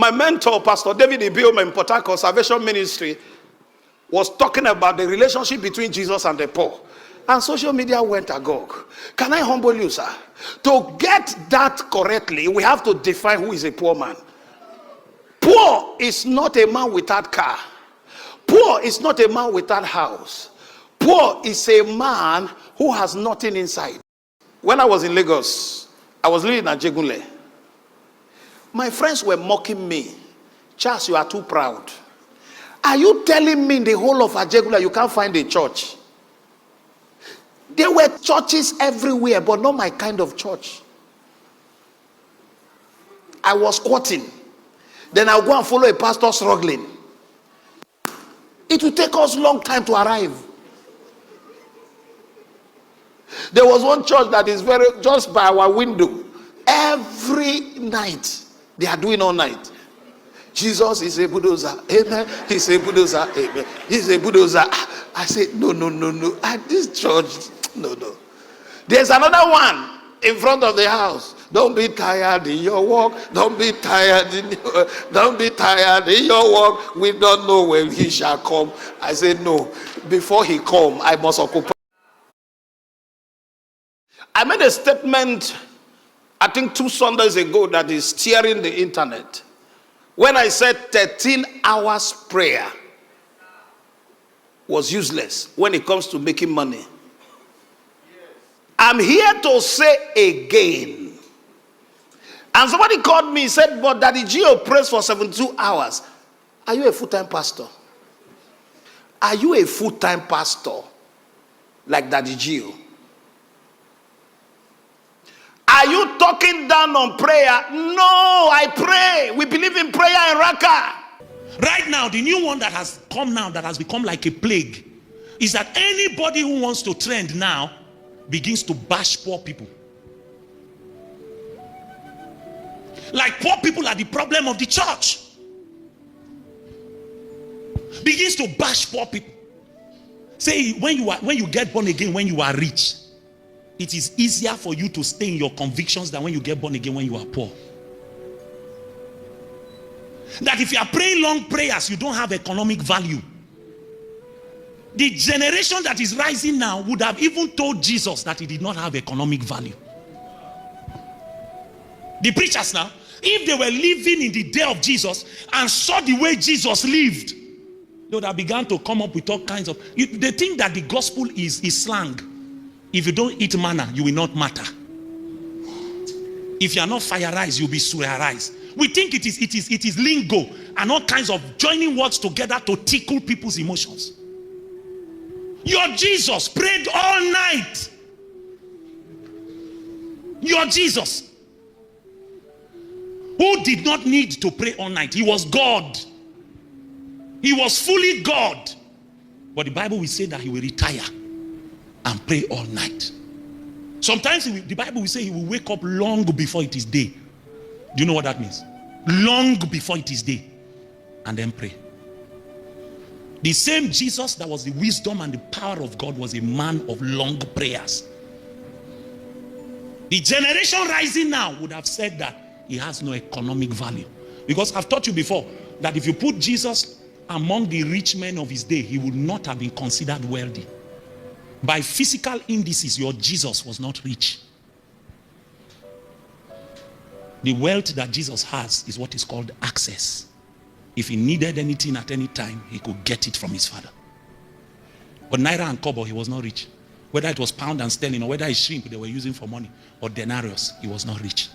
My mentor, Pastor David Ibioma in Port Harcourt Salvation Ministry, was talking about the relationship between Jesus and the poor. And social media went agog. Can I humble you, sir? To get that correctly, we have to define who is a poor man. Poor is not a man without car. Poor is not a man without house. Poor is a man who has nothing inside. When I was in Lagos, I was living in Ajegunle. My friends were mocking me. Charles, you are too proud. Are you telling me in the whole of Ajegunle you can't find a church? There were churches everywhere, but not my kind of church. I was squatting. Then I'll go and follow a pastor struggling. It will take us a long time to arrive. There was one church that is just by our window. Every night, they are doing all night. Jesus is a bulldozer. Amen. He's a bulldozer. Amen. He's a bulldozer. I said, no. At this church, no. There's another one in front of the house. Don't be tired in your walk. Don't be tired in your walk. We don't know when he shall come. I said, no. Before he come, I must occupy. I made a statement, I think 2 Sundays ago, that is steering the internet. When I said 13 hours prayer was useless when it comes to making money. I'm here to say again. And somebody called me and said, but Daddy Gio prays for 72 hours. Are you a full-time pastor? Are you a full-time pastor like Daddy Gio? Are you talking down on prayer? No, I pray. We believe in prayer in Raqqa. Right now, the new one that has come now, that has become like a plague, is that anybody who wants to trend now begins to bash poor people. Like poor people are the problem of the church. Begins to bash poor people. Say when you get born again, when you are rich, it is easier for you to stay in your convictions than when you get born again when you are poor. That if you are praying long prayers, you don't have economic value. The generation that is rising now would have even told Jesus that he did not have economic value. The preachers now, if they were living in the day of Jesus and saw the way Jesus lived, they would have begun to come up with all kinds of... They think that the gospel is slang. If you don't eat manna, you will not matter. If you are not fire-rise, you'll be swear-rise. We think it is lingo and all kinds of joining words together to tickle people's emotions. Your Jesus prayed all night. Your Jesus, who did not need to pray all night. He was God. He was fully God. But the Bible will say that he will retire and pray all night. Sometimes the Bible will say he will wake up long before it is day. Do you know what that means? Long before it is day. And then pray. The same Jesus that was the wisdom and the power of God was a man of long prayers. The generation rising now would have said that he has no economic value. Because I've taught you before that if you put Jesus among the rich men of his day, he would not have been considered wealthy. By physical indices, your Jesus was not rich. The wealth that Jesus has is what is called access. If he needed anything at any time, he could get it from his father. But naira and kobo, he was not rich. Whether it was pound and sterling or whether it's shrimp they were using for money or denarius, he was not rich.